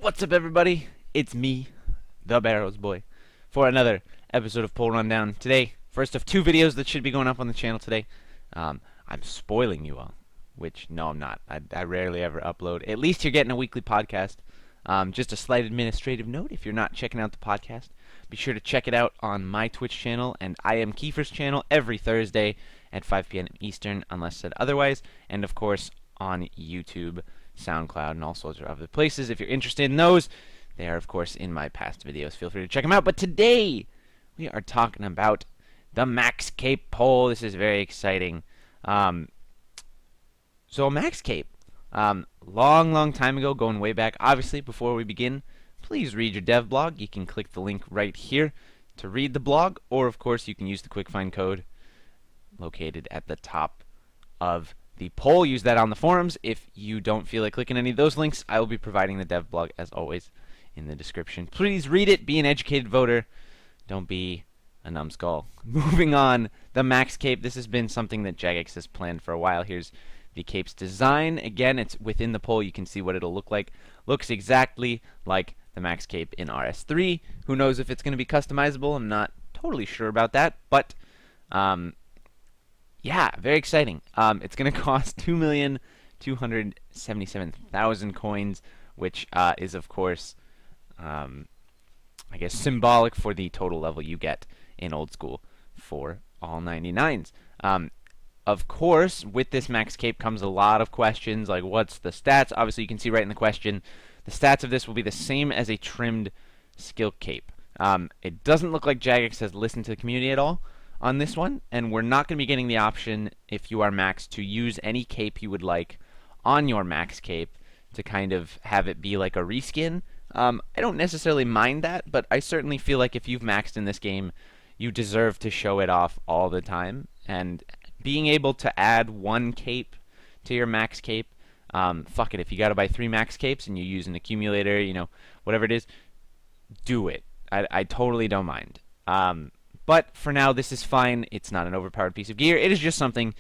What's up, everybody? It's me, the BarrowsBOY, for another episode of Poll Rundown. Today, first of two videos that should be going up on the channel today. I'm spoiling you all, which, no, I'm not. I rarely ever upload. At least you're getting a weekly podcast. Just a slight administrative note, if you're not checking out the podcast, be sure to check it out on my Twitch channel and I Am Kiefer's channel every Thursday at 5 p.m. Eastern, unless said otherwise, and of course on YouTube, SoundCloud, and all sorts of other places. If you're interested in those, they are, of course, in my past videos. Feel free to check them out. But today, we are talking about the Max Cape poll. This is very exciting. So Max Cape, long time ago, going way back. Obviously, before we begin, please read your dev blog. You can click the link right here to read the blog, or, of course, you can use the quick find code located at the top of the poll. Use that on the forums. If you don't feel like clicking any of those links, I will be providing the dev blog, as always, in the description. Please read it. Be an educated voter. Don't be a numbskull. Moving on, the Max Cape. This has been something that Jagex has planned for a while. Here's the cape's design. Again, it's within the poll. You can see what it'll look like. Looks exactly like the Max Cape in RS3. Who knows if it's going to be customizable? I'm not totally sure about that, but yeah, very exciting. It's going to cost 2,277,000 coins, which is, of course, I guess, symbolic for the total level you get in Old School for all 99s. Of course, with this Max Cape comes a lot of questions, like what's the stats? Obviously, you can see right in the question, the stats of this will be the same as a trimmed skill cape. It doesn't look like Jagex has listened to the community at all on this one, and we're not going to be getting the option, if you are Max, to use any cape you would like on your Max Cape to kind of have it be like a reskin. I don't necessarily mind that, but I certainly feel like if you've maxed in this game, you deserve to show it off all the time, and being able to add one cape to your Max Cape, fuck it, if you gotta buy 3 Max Capes and you use an accumulator, you know, whatever it is, do it. I totally don't mind. But for now, this is fine. It's not an overpowered piece of gear. It is just something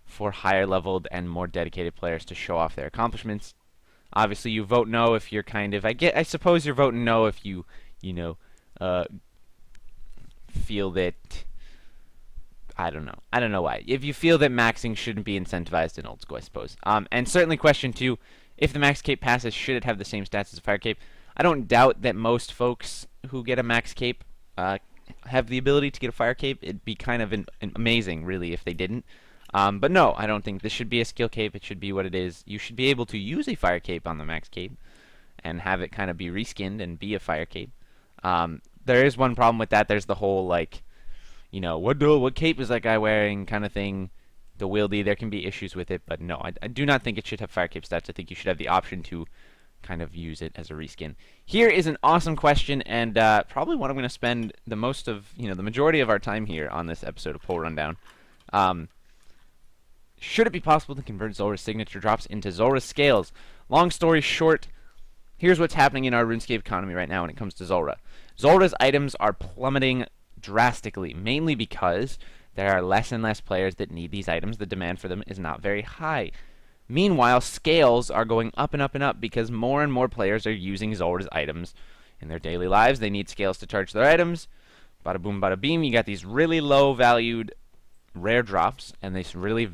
for higher leveled and more dedicated players to show off their accomplishments. Obviously, you vote no if you're kind of, I suppose you're voting no if you know, feel that, I don't know why. If you feel that maxing shouldn't be incentivized in Old School, I suppose. And certainly question 2, if the Max Cape passes, should it have the same stats as a Fire Cape? I don't doubt that most folks who get a Max Cape have the ability to get a Fire Cape. It'd be kind of amazing, really, if they didn't. But no, I don't think this should be a skill cape. It should be what it is. You should be able to use a Fire Cape on the Max Cape and have it kind of be reskinned and be a Fire Cape. There is one problem with that. There's the whole, like, you know, what cape is that guy wearing kind of thing. The wieldy, there can be issues with it, but no, I do not think it should have Fire Cape stats. I think you should have the option to kind of use it as a reskin. Here is an awesome question, and probably what I'm going to spend the most of, the majority of our time here on this episode of Poll Rundown. Should it be possible to convert Zulrah's signature drops into Zulrah's scales? Long story short, here's what's happening in our RuneScape economy right now when it comes to Zulrah. Zulrah's items are plummeting drastically, mainly because there are less and less players that need these items. The demand for them is not very high. Meanwhile, scales are going up and up and up because more and more players are using Zulrah's items in their daily lives. They need scales to charge their items. Bada boom, bada beam. You got these really low valued rare drops and these really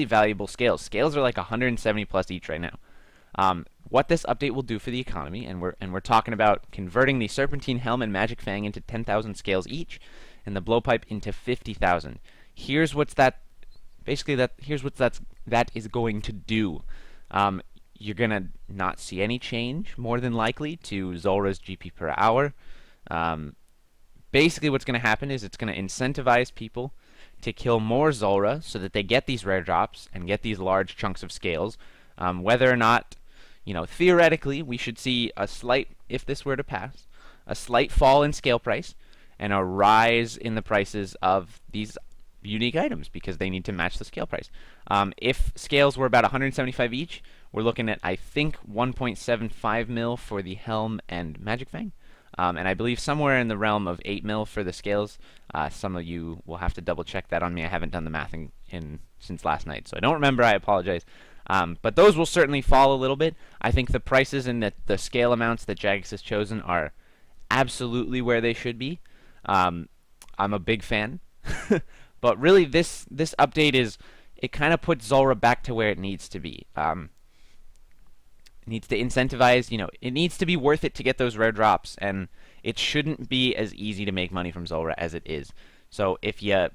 valuable scales. Scales are like 170 plus each right now. What this update will do for the economy, and we're talking about converting the Serpentine Helm and Magic Fang into 10,000 scales each, and the Blowpipe into 50,000. Here's what that is going to do. You're gonna not see any change, more than likely, to Zulrah's GP per hour. Basically, what's gonna happen is it's gonna incentivize people to kill more Zulrah so that they get these rare drops and get these large chunks of scales. Whether or not, theoretically, we should see a slight, if this were to pass, a slight fall in scale price and a rise in the prices of these unique items because they need to match the scale price. If scales were about 175 each, we're looking at, I think, 1.75 mil for the Helm and Magic Fang. And I believe somewhere in the realm of 8 mil for the scales. Some of you will have to double check that on me. I haven't done the math since last night, so I don't remember. I apologize. But those will certainly fall a little bit. I think the prices and the scale amounts that Jagex has chosen are absolutely where they should be. I'm a big fan. But really, this update it kind of puts Zulrah back to where it needs to be. It needs to incentivize, it needs to be worth it to get those rare drops, and it shouldn't be as easy to make money from Zulrah as it is. So if you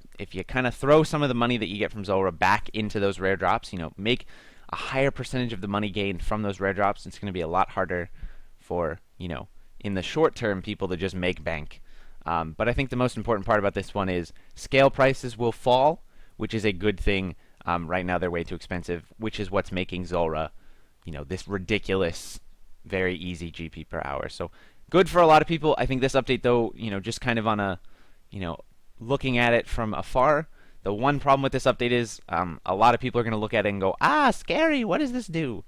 kind of throw some of the money that you get from Zulrah back into those rare drops, make a higher percentage of the money gained from those rare drops, it's going to be a lot harder for, in the short term, people to just make bank. But I think the most important part about this one is scale prices will fall, which is a good thing. Right now they're way too expensive, which is what's making Zulrah, this ridiculous, very easy GP per hour. So good for a lot of people. I think this update, though, just kind of on a, looking at it from afar, the one problem with this update is a lot of people are going to look at it and go, scary, what does this do?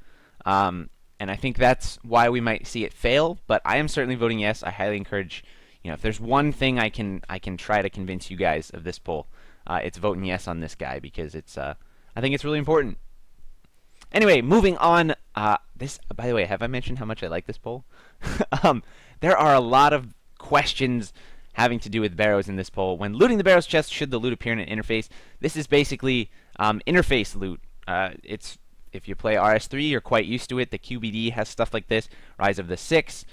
And I think that's why we might see it fail, but I am certainly voting yes. I highly encourage, if there's one thing I can try to convince you guys of this poll, it's voting yes on this guy, because it's I think it's really important. Anyway, moving on. This, by the way, have I mentioned how much I like this poll? There are a lot of questions having to do with Barrows in this poll. When looting the Barrows chest, should the loot appear in an interface? This is basically interface loot. It's if you play RS3, you're quite used to it. The QBD has stuff like this. Rise of the Six.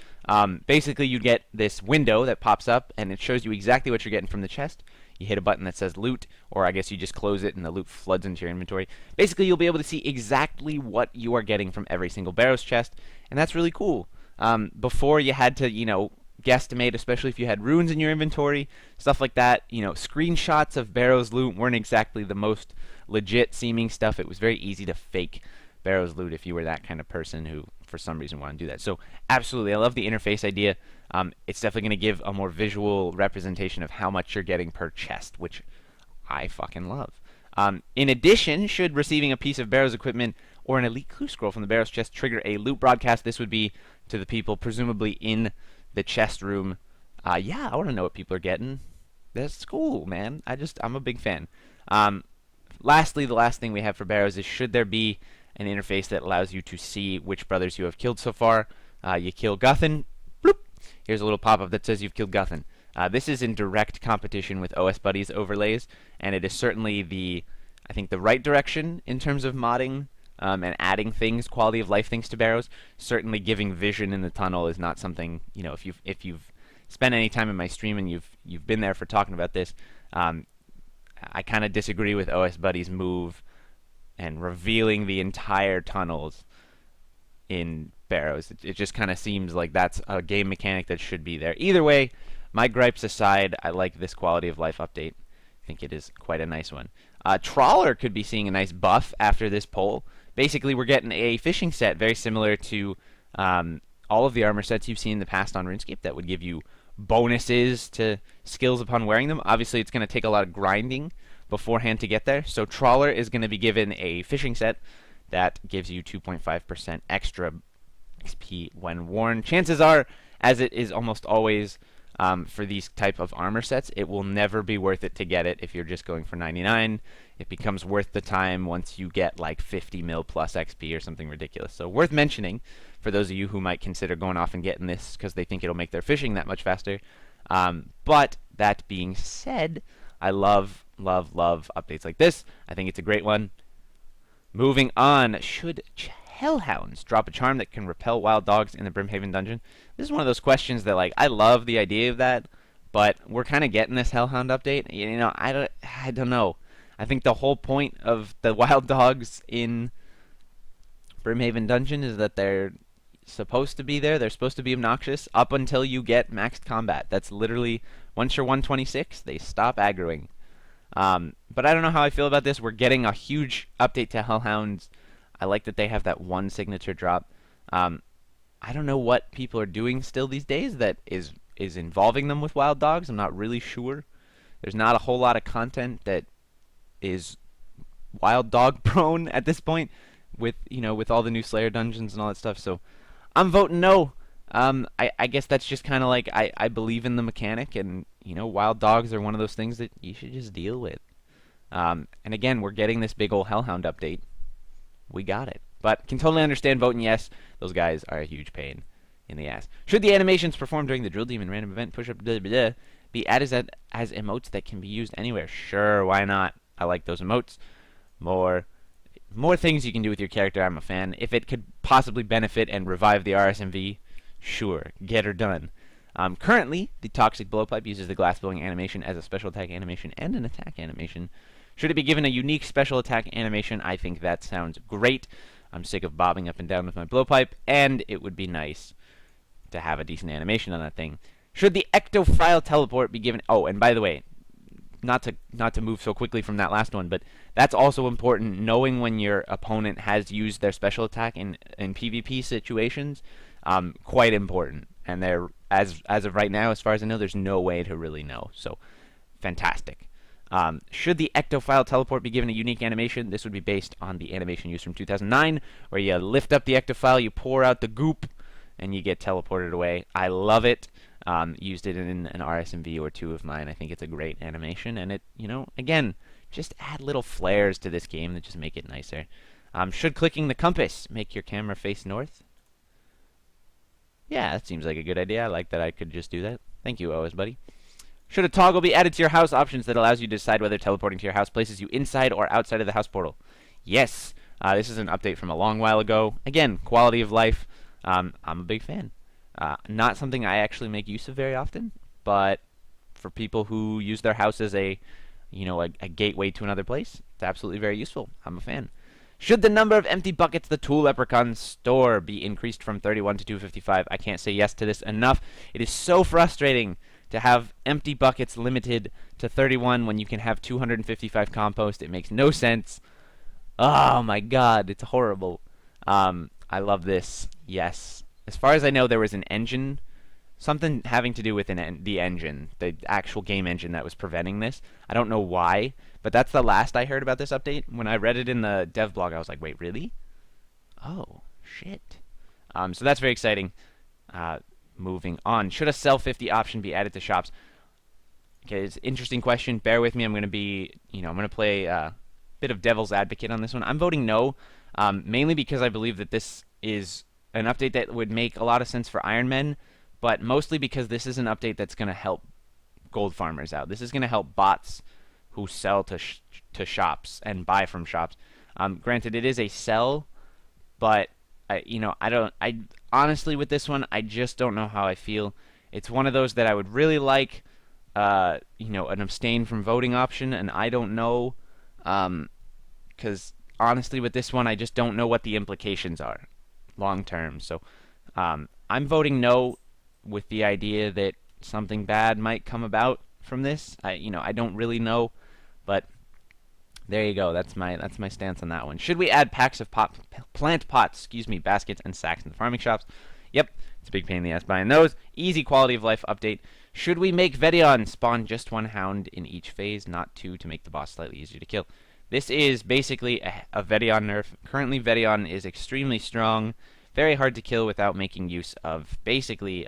Basically, you get this window that pops up, and it shows you exactly what you're getting from the chest. You hit a button that says loot, or I guess you just close it and the loot floods into your inventory. Basically, you'll be able to see exactly what you are getting from every single Barrows chest, and that's really cool. Before, you had to, guesstimate, especially if you had runes in your inventory, stuff like that. Screenshots of Barrows loot weren't exactly the most legit seeming stuff. It was very easy to fake Barrows loot if you were that kind of person who, for some reason, wanted to do that. So, absolutely, I love the interface idea. It's definitely going to give a more visual representation of how much you're getting per chest, which I fucking love. In addition, should receiving a piece of Barrows equipment or an elite clue scroll from the Barrows chest trigger a loot broadcast? This would be to the people presumably in the chest room. Yeah, I want to know what people are getting. That's cool, man. I'm a big fan. Lastly, the last thing we have for Barrows is, should there be an interface that allows you to see which brothers you have killed so far? You kill Guthin. Bloop. Here's a little pop-up that says you've killed Guthin. This is in direct competition with OS Buddy's overlays, and it is certainly I think the right direction in terms of modding and adding things, quality of life things to Barrows. Certainly giving vision in the tunnel is not something, if you've spent any time in my stream and you've been there for talking about this, I kind of disagree with OS Buddy's move and revealing the entire tunnels in Barrows. It just kind of seems like that's a game mechanic that should be there. Either way, my gripes aside, I like this quality of life update. I think it is quite a nice one. Trawler could be seeing a nice buff after this poll. Basically, we're getting a fishing set very similar to all of the armor sets you've seen in the past on RuneScape that would give you bonuses to skills upon wearing them. Obviously, it's going to take a lot of grinding beforehand to get there. So Trawler is going to be given a fishing set that gives you 2.5% extra XP when worn. Chances are, as it is almost always for these type of armor sets, it will never be worth it to get it if you're just going for 99. It becomes worth the time once you get like 50 mil plus XP or something ridiculous. So worth mentioning for those of you who might consider going off and getting this because they think it'll make their fishing that much faster. But that being said, I love updates like this. I think it's a great one. Moving on, should Hellhounds drop a charm that can repel wild dogs in the Brimhaven dungeon? This is one of those questions that, like, I love the idea of that, but we're kind of getting this Hellhound update. I don't know. I think the whole point of the wild dogs in Brimhaven dungeon is that they're supposed to be there. They're supposed to be obnoxious up until you get maxed combat. That's literally, once you're 126, they stop aggroing. But I don't know how I feel about this. We're getting a huge update to Hellhounds. I like that they have that one signature drop. I don't know what people are doing still these days that is involving them with wild dogs. I'm not really sure. There's not a whole lot of content that is wild dog prone at this point with all the new Slayer dungeons and all that stuff. So I'm voting no. I guess that's just kind of like I believe in the mechanic, and wild dogs are one of those things that you should just deal with. And again, we're getting this big old Hellhound update. we got it. But can totally understand voting yes. Those guys are a huge pain in the ass. Should the animations performed during the Drill Demon random event push-up be added as emotes that can be used anywhere? Sure, why not? I like those emotes. More things you can do with your character, I'm a fan. If it could possibly benefit and revive the RSMV, sure, get her done. Currently, the Toxic Blowpipe uses the glass blowing animation as a special attack animation and an attack animation. Should it be given a unique special attack animation? I think that sounds great. I'm sick of bobbing up and down with my blowpipe, and it would be nice to have a decent animation on that thing. Should the ectophile teleport be given... Oh, and by the way, not to move so quickly from that last one, but that's also important. Knowing when your opponent has used their special attack in PvP situations, quite important. And there, as of right now, as far as I know, there's no way to really know. So, fantastic. Should the ectophile teleport be given a unique animation? This would be based on the animation used from 2009, where you lift up the ectophile, you pour out the goop, and you get teleported away. I love it. Used it in an RSMV or two of mine. I think it's a great animation, and it, again, just add little flares to this game that just make it nicer. Should clicking the compass make your camera face north? Yeah, that seems like a good idea. I like that I could just do that. Thank you, OS buddy. Should a toggle be added to your house options that allows you to decide whether teleporting to your house places you inside or outside of the house portal? Yes. This is an update from a long while ago. Again, quality of life. I'm a big fan. Not something I actually make use of very often, but for people who use their house as a gateway to another place, it's absolutely very useful. I'm a fan. Should the number of empty buckets the Tool Leprechaun store be increased from 31 to 255? I can't say yes to this enough. It is so frustrating to have empty buckets limited to 31 when you can have 255 compost. It makes no sense. Oh my god, it's horrible. I love this. Yes. As far as I know, there was an engine, something having to do with the engine, the actual game engine that was preventing this. I don't know why, but that's the last I heard about this update. When I read it in the dev blog, I was like, wait, really? Oh, shit. So that's very exciting. Moving on. Should a sell 50 option be added to shops? Okay, it's an interesting question. Bear with me. I'm going to be, I'm going to play a bit of devil's advocate on this one. I'm voting no, mainly because I believe that this is an update that would make a lot of sense for Iron Men, but mostly because this is an update that's going to help gold farmers out. This is going to help bots who sell to shops and buy from shops. Granted, it is a sell, but I honestly, with this one, I just don't know how I feel. It's one of those that I would really like, an abstain from voting option, and I don't know, because honestly, with this one, I just don't know what the implications are long term. So, I'm voting no, with the idea that something bad might come about from this. I don't really know, but there you go. That's my stance on that one. Should we add packs of plant pots, baskets and sacks in the farming shops? Yep, it's a big pain in the ass buying those. Easy quality of life update. Should we make Vedion spawn just one hound in each phase, not two, to make the boss slightly easier to kill? This is basically a Vedion nerf. Currently, Vedion is extremely strong, very hard to kill without making use of basically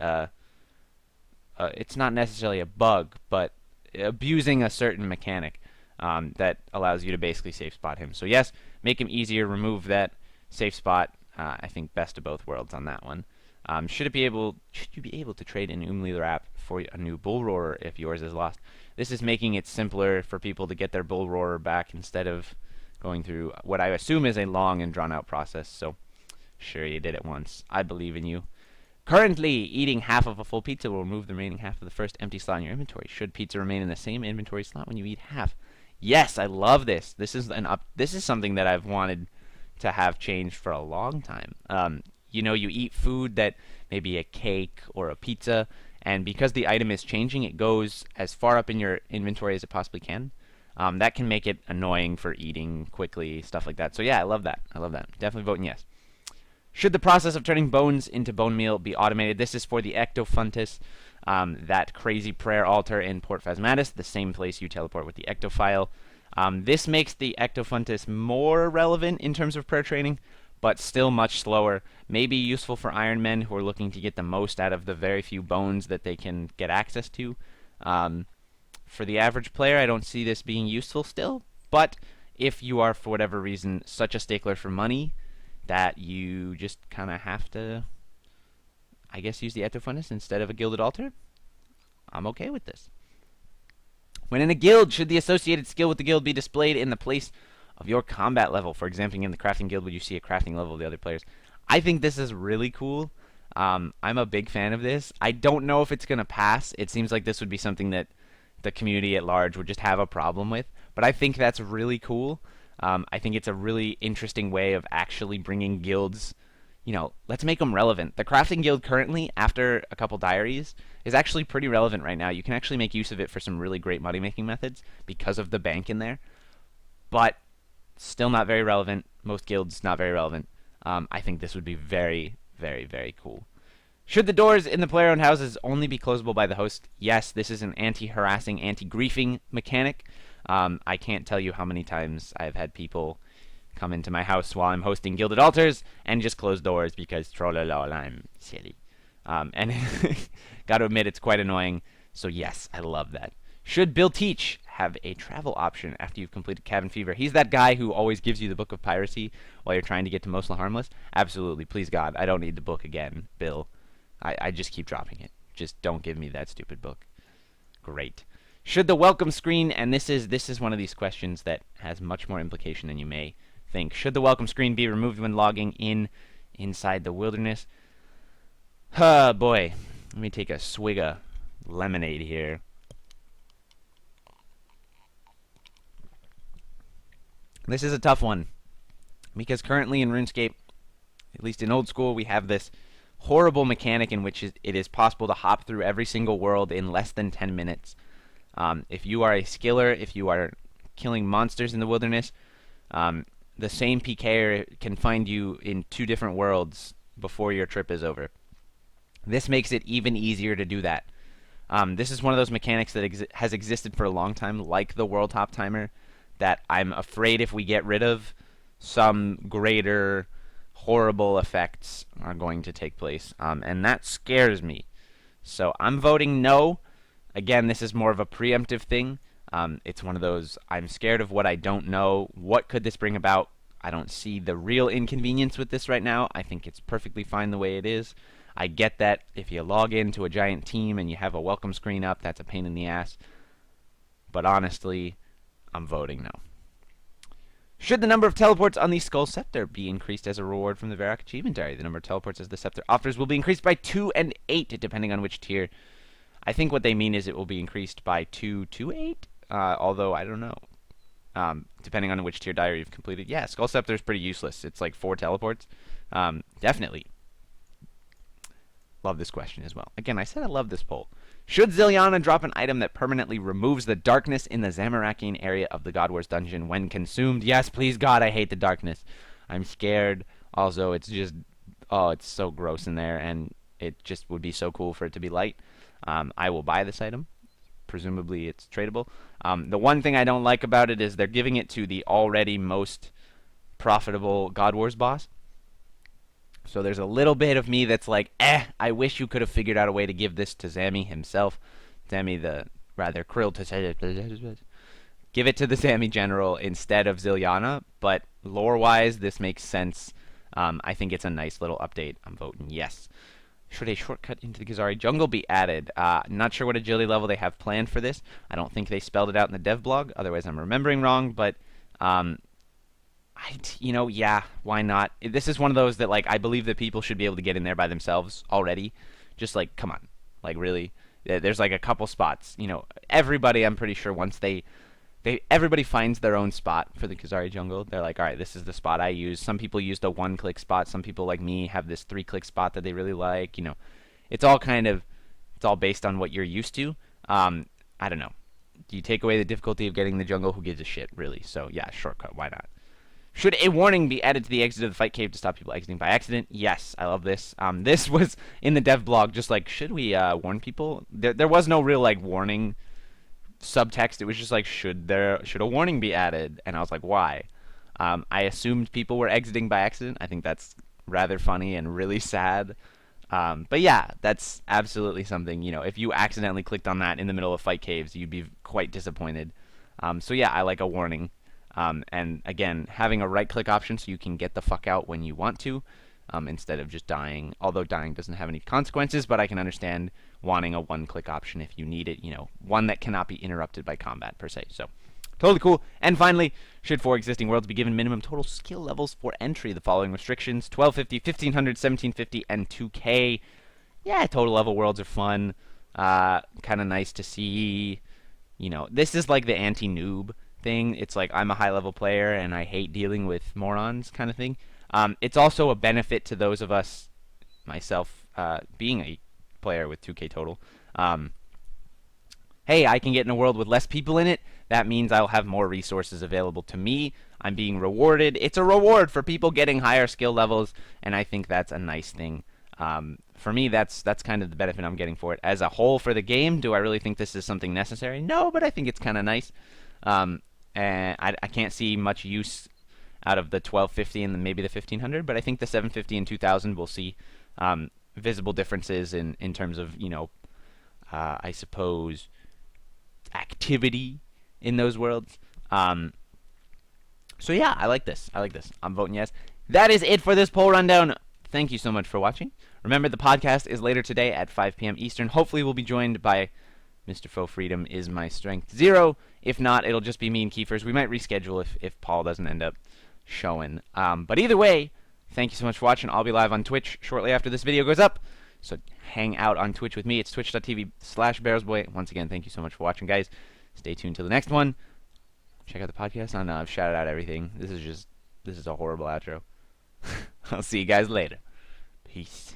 it's not necessarily a bug, but abusing a certain mechanic that allows you to basically safe spot him. So yes, make him easier, remove that safe spot. I think best of both worlds on that one. Should you be able to trade an Umli wrap for a new bull roarer if yours is lost? This is making it simpler for people to get their bull roarer back instead of going through what I assume is a long and drawn out process. So sure, you did it once. I believe in you. Currently, eating half of a full pizza will remove the remaining half of the first empty slot in your inventory. Should pizza remain in the same inventory slot when you eat half? Yes, I love this. This is something that I've wanted to have changed for a long time. You eat food that maybe a cake or a pizza, and because the item is changing, it goes as far up in your inventory as it possibly can. That can make it annoying for eating quickly, stuff like that. So yeah, I love that. Definitely voting yes. Should the process of turning bones into bone meal be automated? This is for the Ectofuntus, that crazy prayer altar in Port Phasmatis, the same place you teleport with the Ectophile. This makes the Ectofuntus more relevant in terms of prayer training, but still much slower. Maybe useful for Iron Men who are looking to get the most out of the very few bones that they can get access to. For the average player, I don't see this being useful still, but if you are, for whatever reason, such a stickler for money that you just kind of have to, I guess, use the Etofundus instead of a gilded altar, I'm okay with this. When in a guild, should the associated skill with the guild be displayed in the place of your combat level? For example, in the crafting guild, would you see a crafting level of the other players? I think this is really cool. I'm a big fan of this. I don't know if it's going to pass. It seems like this would be something that the community at large would just have a problem with. But I think that's really cool. I think it's a really interesting way of actually bringing guilds, let's make them relevant. The crafting guild currently, after a couple diaries, is actually pretty relevant right now. You can actually make use of it for some really great money-making methods because of the bank in there. But still not very relevant. Most guilds, not very relevant. I think this would be very, very, very cool. Should the doors in the player-owned houses only be closable by the host? Yes, this is an anti-harassing, anti-griefing mechanic. I can't tell you how many times I've had people come into my house while I'm hosting Gilded Altars and just close doors because Trawler, I'm silly. And gotta admit, it's quite annoying. So yes, I love that. Should Bill Teach have a travel option after you've completed Cabin Fever? He's that guy who always gives you the Book of Piracy while you're trying to get to Mostly Harmless. Absolutely. Please, God, I don't need the book again, Bill. I just keep dropping it. Just don't give me that stupid book. Great. Should the welcome screen, and this is one of these questions that has much more implication than you may think. Should the welcome screen be removed when logging inside the wilderness? Boy. Let me take a swig of lemonade here. This is a tough one. Because currently in RuneScape, at least in old school, we have this horrible mechanic in which it is possible to hop through every single world in less than 10 minutes. If you are a skiller, if you are killing monsters in the wilderness, the same PKer can find you in 2 different worlds before your trip is over. This makes it even easier to do that. This is one of those mechanics that has existed for a long time, like the World Hop Timer, that I'm afraid if we get rid of, some greater horrible effects are going to take place. And that scares me. So I'm voting no. Again, this is more of a preemptive thing. It's one of those, I'm scared of what I don't know. What could this bring about? I don't see the real inconvenience with this right now. I think it's perfectly fine the way it is. I get that if you log into a giant team and you have a welcome screen up, that's a pain in the ass. But honestly, I'm voting no. Should the number of teleports on the Skull Scepter be increased as a reward from the Varrock Achievement Diary? The number of teleports as the Scepter offers will be increased by 2 and 8, depending on which tier. I think what they mean is it will be increased by 2 to 8, although I don't know. Depending on which tier diary you've completed. Yeah, Skull Scepter is pretty useless. It's like 4 teleports. Definitely. Love this question as well. Again, I said I love this poll. Should Zilyana drop an item that permanently removes the darkness in the Zamorakian area of the God Wars dungeon when consumed? Yes, please, God, I hate the darkness. I'm scared. Also, it's just, it's so gross in there, and it just would be so cool for it to be light. I will buy this item. Presumably, it's tradable. The one thing I don't like about it is they're giving it to the already most profitable God Wars boss. So there's a little bit of me that's like, I wish you could have figured out a way to give this to Zami himself. Zami the, rather, Krill to say it. Give it to the Zami General instead of Zilyana. But lore-wise, this makes sense. I think it's a nice little update. I'm voting yes. Should a shortcut into the Gazari jungle be added? Not sure what agility level they have planned for this. I don't think they spelled it out in the dev blog. Otherwise, I'm remembering wrong. But yeah, why not? This is one of those that, like, I believe that people should be able to get in there by themselves already. Just, like, come on. Like, really? There's, like, a couple spots. Everybody, I'm pretty sure, once everybody finds their own spot for the Kazari jungle. They're like, all right, this is the spot I use. Some people use the 1-click spot. Some people, like me, have this 3-click spot that they really like. It's all based on what you're used to. I don't know. Do you take away the difficulty of getting the jungle? Who gives a shit, really? So, yeah, shortcut. Why not? Should a warning be added to the exit of the fight cave to stop people exiting by accident? Yes, I love this. This was in the dev blog, just like, should we warn people? There was no real, like, warning subtext. It was just like, should a warning be added? And I was like, why? I assumed people were exiting by accident. I think that's rather funny and really sad. But yeah, that's absolutely something, if you accidentally clicked on that in the middle of fight caves, you'd be quite disappointed. So yeah, I like a warning. And again, having a right-click option so you can get the fuck out when you want to, instead of just dying. Although dying doesn't have any consequences, but I can understand wanting a one-click option if you need it. One that cannot be interrupted by combat per se. So totally cool. And finally, should 4 existing worlds be given minimum total skill levels for entry? The following restrictions: 1250, 1500, 1750, and 2K. Yeah, total level worlds are fun. Kind of nice to see. This is like the anti-noob thing. It's like I'm a high-level player and I hate dealing with morons kind of thing. It's also a benefit to those of us, myself, being a player with 2K total. Hey, I can get in a world with less people in it. That means I'll have more resources available to me. I'm being rewarded. It's a reward for people getting higher skill levels, and I think that's a nice thing. For me, that's kind of the benefit I'm getting for it. As a whole for the game, do I really think this is something necessary? No, but I think it's kind of nice. And I can't see much use out of the 1250 and maybe the 1500, but I think the 750 and 2000 will see visible differences in terms of, I suppose, activity in those worlds. So yeah, I like this. I'm voting yes. That is it for this poll rundown. Thank you so much for watching. Remember, the podcast is later today at 5 p.m. Eastern. Hopefully we'll be joined by Mr. Faux Freedom is my strength 0. If not, it'll just be me and Kiefer's. We might reschedule if Paul doesn't end up showing. But either way, thank you so much for watching. I'll be live on Twitch shortly after this video goes up. So hang out on Twitch with me. It's twitch.tv/BarrowsBOY. Once again, thank you so much for watching, guys. Stay tuned till the next one. Check out the podcast. I know I've shouted out everything. This is a horrible outro. I'll see you guys later. Peace.